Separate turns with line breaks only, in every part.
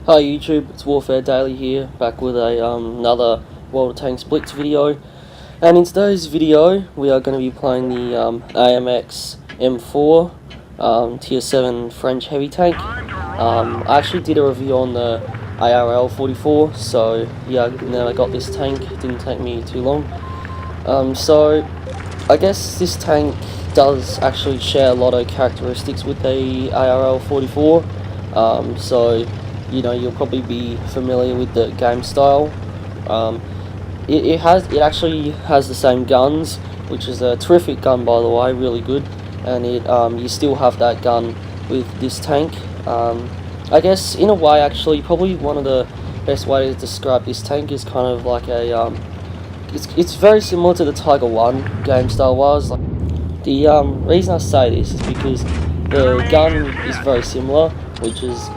Hi YouTube, it's Warfare Daily here, back with another World of Tanks Blitz video. And in today's video, we are going to be playing the AMX M4 Tier 7 French heavy tank. I actually did a review on the ARL 44, so yeah, now I got this tank. It didn't take me too long. So I guess this tank does actually share a lot of characteristics with the ARL 44. So you know, you'll probably be familiar with the game style. It actually has the same guns, which is a terrific gun, by the way, really good. And you still have that gun with this tank. I guess in a way, actually, probably one of the best ways to describe this tank is kind of like a it's very similar to the Tiger 1 game style wise. The reason I say this is because the gun is very similar, which is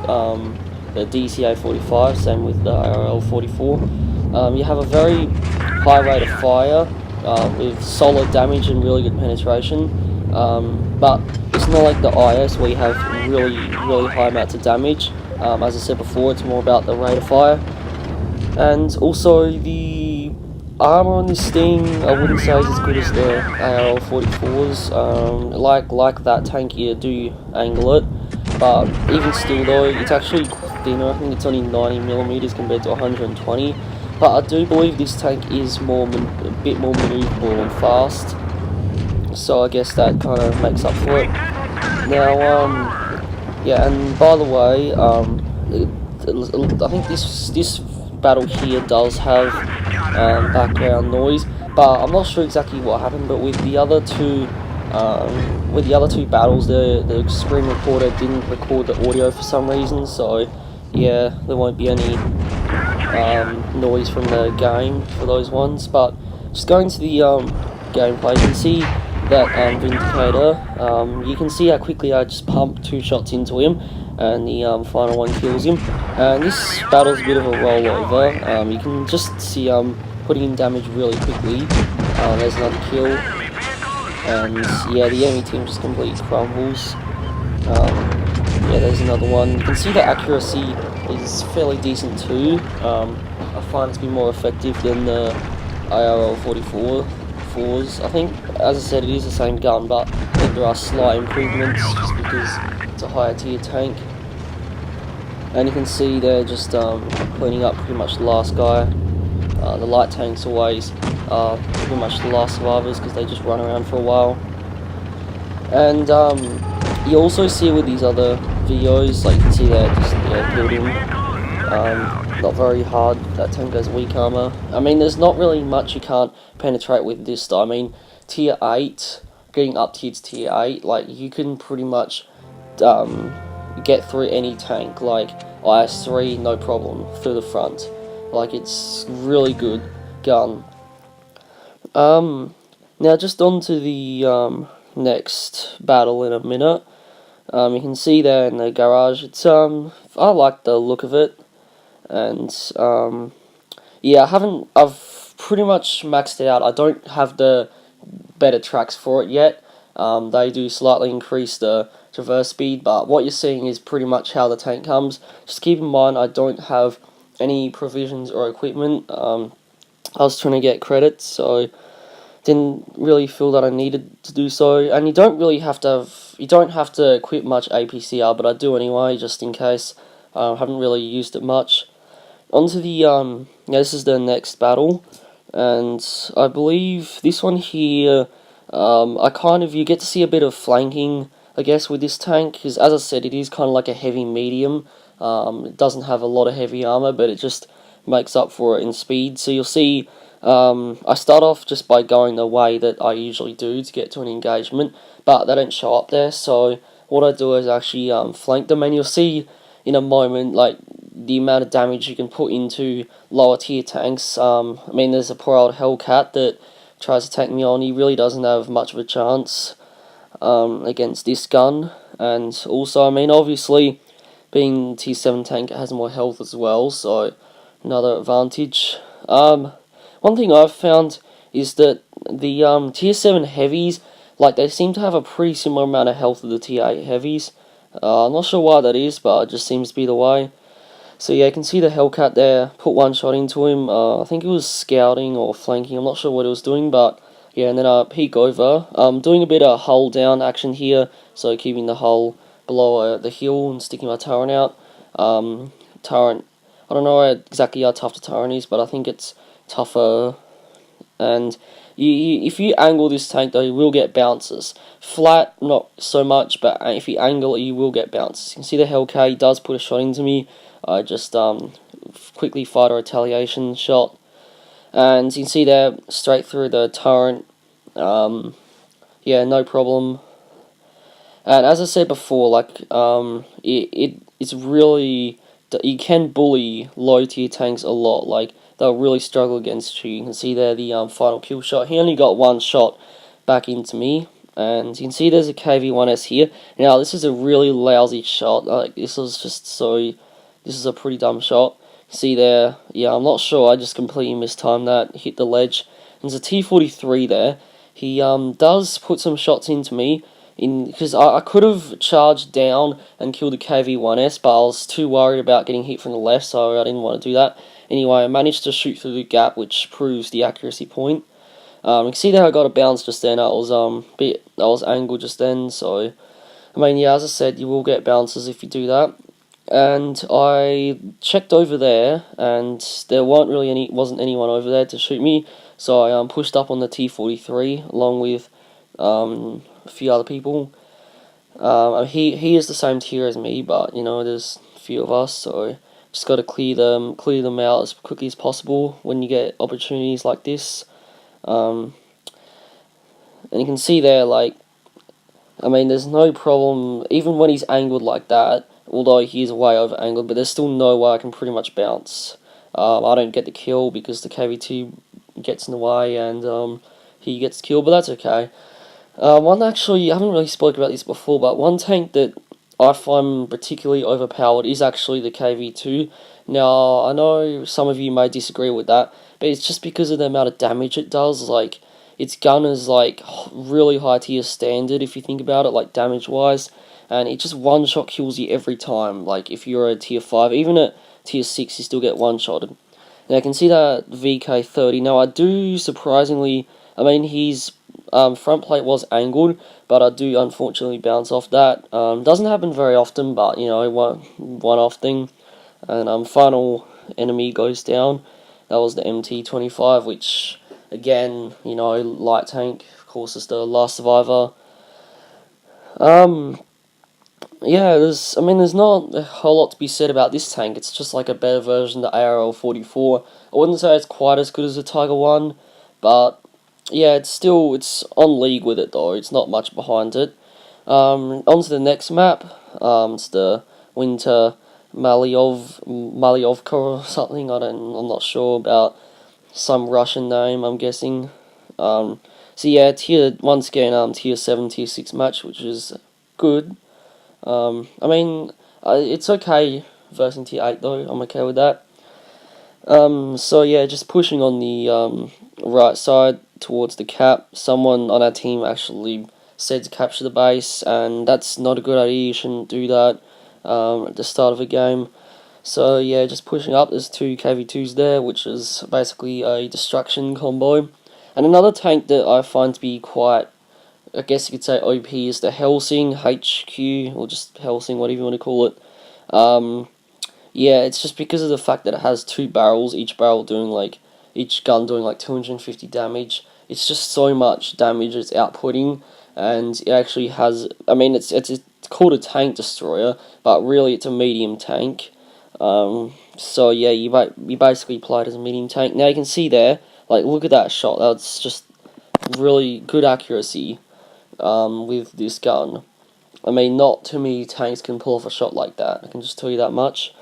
the DCA 45, same with the ARL 44. You have a very high rate of fire with solid damage and really good penetration, but it's not like the IS where you have really high amounts of damage. As I said before, it's more about the rate of fire. And also the armor on this thing, I wouldn't say is as good as the ARL 44s. Like that tank here, do angle it, but even still though, it's actually thinner. I think it's only 90mm compared to 120. But I do believe this tank is a bit more maneuverable and fast. So I guess that kind of makes up for it. Now, yeah, and by the way, I think this battle here does have background noise, but I'm not sure exactly what happened. But with the other two battles, the screen recorder didn't record the audio for some reason. So yeah, there won't be any noise from the game for those ones. But just going to the gameplay, you can see that Vindicator. You can see how quickly I just pumped 2 shots into him, and the final one kills him. And this battle's a bit of a rollover. You can just see putting in damage really quickly. There's another kill, and yeah, the enemy team just completely crumbles. Yeah, there's another one. You can see the accuracy is fairly decent too. I find it's been more effective than the ARL 44s. I think, as I said, it is the same gun, but I think there are slight improvements just because it's a higher tier tank. And you can see they're just cleaning up pretty much the last guy. The light tanks always are pretty much the last survivors because they just run around for a while. And you also see with these other videos, like you can see they're just building. Not very hard. That tank has weak armor. I mean, there's not really much you can't penetrate with this though. I mean, tier 8, getting up to tier 8, like you can pretty much get through any tank, like IS-3, no problem, through the front. Like, it's really good gun. Now just on to the next battle in a minute. You can see there in the garage, it's I like the look of it, and yeah, I've pretty much maxed it out. I don't have the better tracks for it yet. They do slightly increase the traverse speed, but what you're seeing is pretty much how the tank comes. Just keep in mind, I don't have any provisions or equipment. I was trying to get credits, so didn't really feel that I needed to do so. And you don't really have to equip much APCR, but I do anyway, just in case. Haven't really used it much. Onto the yeah, this is the next battle, and I believe this one here, you get to see a bit of flanking, I guess, with this tank, because as I said, it is kind of like a heavy medium. It doesn't have a lot of heavy armor, but it just makes up for it in speed. So you'll see, I start off just by going the way that I usually do to get to an engagement, but they don't show up there. So what I do is actually flank them, and you'll see in a moment, like, the amount of damage you can put into lower tier tanks. I mean, there's a poor old Hellcat that tries to take me on. He really doesn't have much of a chance against this gun. And also, I mean, obviously, being tier 7 tank, it has more health as well, so another advantage. One thing I've found is that the tier 7 heavies, like, they seem to have a pretty similar amount of health to the tier 8 heavies. I'm not sure why that is, but it just seems to be the way. So yeah, you can see the Hellcat there, put one shot into him. I think it was scouting or flanking, I'm not sure what it was doing, but yeah, and then I peek over. Doing a bit of hull down action here, so keeping the hull below the hill and sticking my turret out. Turret, I don't know exactly how tough the turret is, but I think it's tougher. And if you angle this tank though, you will get bounces. Flat, not so much, but if you angle it, you will get bounces. You can see the Hellcat, he does put a shot into me. I just quickly fired a retaliation shot. And you can see there, straight through the turret. Yeah, no problem. And as I said before, like, it's really, you can bully low tier tanks a lot. Like, they'll really struggle against you. You can see there the final kill shot. He only got one shot back into me. And you can see there's a KV-1S here. Now, this is a really lousy shot. Like, this is a pretty dumb shot. See there, yeah, I'm not sure. I just completely mistimed that. Hit the ledge. There's a T-43 there. He does put some shots into me. Because I could have charged down and killed the KV-1S, but I was too worried about getting hit from the left, so I didn't want to do that. Anyway, I managed to shoot through the gap, which proves the accuracy point. You can see that I got a bounce just then. I was angled just then, so I mean, yeah, as I said, you will get bounces if you do that. And I checked over there, and there wasn't anyone over there to shoot me, so I pushed up on the T-43 along with a few other people. He is the same tier as me, but you know, there's a few of us, so just got to clear them out as quickly as possible when you get opportunities like this. And you can see there, like, I mean, there's no problem even when he's angled like that. Although he is way over angled, but there's still no way I can pretty much bounce. I don't get the kill because the KV2 gets in the way and he gets killed, but that's okay. Actually, I haven't really spoken about this before, but one tank that I find particularly overpowered is actually the KV2. Now, I know some of you may disagree with that, but it's just because of the amount of damage it does. Like, its gun is like really high tier standard if you think about it, like damage wise, and it just one shot kills you every time. Like, if you're a tier 5, even at tier 6, you still get one shotted. Now, I can see that VK30. Now, I do surprisingly, I mean, his front plate was angled, but I do unfortunately bounce off that. Doesn't happen very often, but you know, one-off thing. And final enemy goes down. That was the MT-25, which again, you know, light tank. Of course, is the last survivor. Yeah, there's not a whole lot to be said about this tank. It's just like a better version of the ARL-44. I wouldn't say it's quite as good as the Tiger 1, but yeah, it's on league with it though. It's not much behind it. On to the next map. It's the Winter Malyovka or something. I'm not sure about some Russian name, I'm guessing. So yeah, once again, tier 7, tier 6 match, which is good. I mean, it's okay versus tier 8 though. I'm okay with that. So yeah, just pushing on the right side towards the cap. Someone on our team actually said to capture the base, and that's not a good idea. You shouldn't do that at the start of a game. So yeah, just pushing up. There's two KV2s there, which is basically a destruction combo. And another tank that I find to be quite, I guess you could say, OP is the Helsing HQ, or just Helsing, whatever you want to call it. Yeah, it's just because of the fact that it has two barrels, each gun doing like 250 damage. It's just so much damage it's outputting, and it actually has, I mean, it's called a tank destroyer, but really it's a medium tank. So yeah, you basically play it as a medium tank. Now you can see there, like, look at that shot. That's just really good accuracy with this gun. I mean, not too many tanks can pull off a shot like that. I can just tell you that much.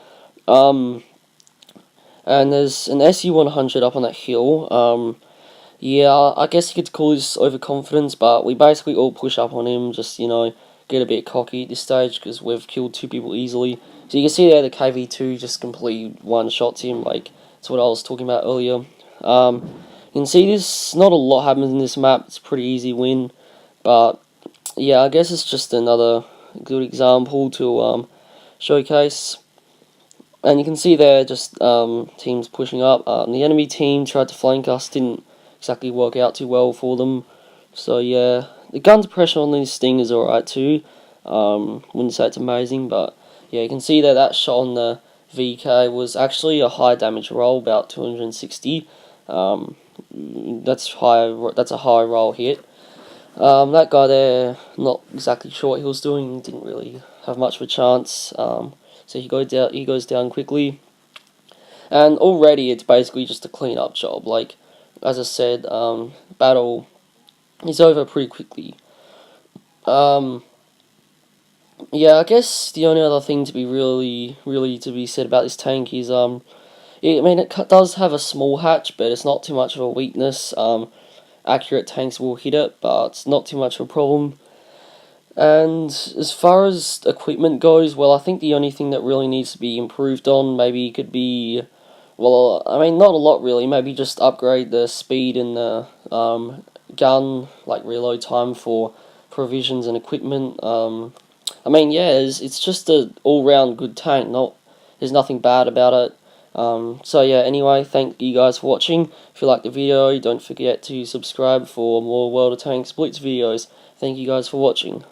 And there's an SU-100 up on that hill. Yeah, I guess you could call this overconfidence, but we basically all push up on him, just, you know, get a bit cocky at this stage, because we've killed two people easily. So you can see there the KV2 just completely one-shots him, like, that's what I was talking about earlier. You can see not a lot happens in this map, it's a pretty easy win, but yeah, I guess it's just another good example to showcase. And you can see there just teams pushing up. The enemy team tried to flank us, didn't exactly work out too well for them. So yeah, the gun's pressure on this thing is alright too. Wouldn't say it's amazing, but yeah, you can see that that shot on the VK was actually a high damage roll, about 260. That's high. That's a high roll hit. That guy there, not exactly sure what he was doing. Didn't really have much of a chance. So he goes down quickly, and already it's basically just a clean up job. Like as I said, battle is over pretty quickly. Yeah, I guess the only other thing to be really to be said about this tank is it does have a small hatch, but it's not too much of a weakness. Accurate tanks will hit it, but it's not too much of a problem. And as far as equipment goes, well, I think the only thing that really needs to be improved on maybe could be, well, I mean, not a lot really, maybe just upgrade the speed and the gun, like reload time for provisions and equipment. I mean, yeah, it's just a all-round good tank, there's nothing bad about it. So yeah, anyway, thank you guys for watching. If you liked the video, don't forget to subscribe for more World of Tanks Blitz videos. Thank you guys for watching.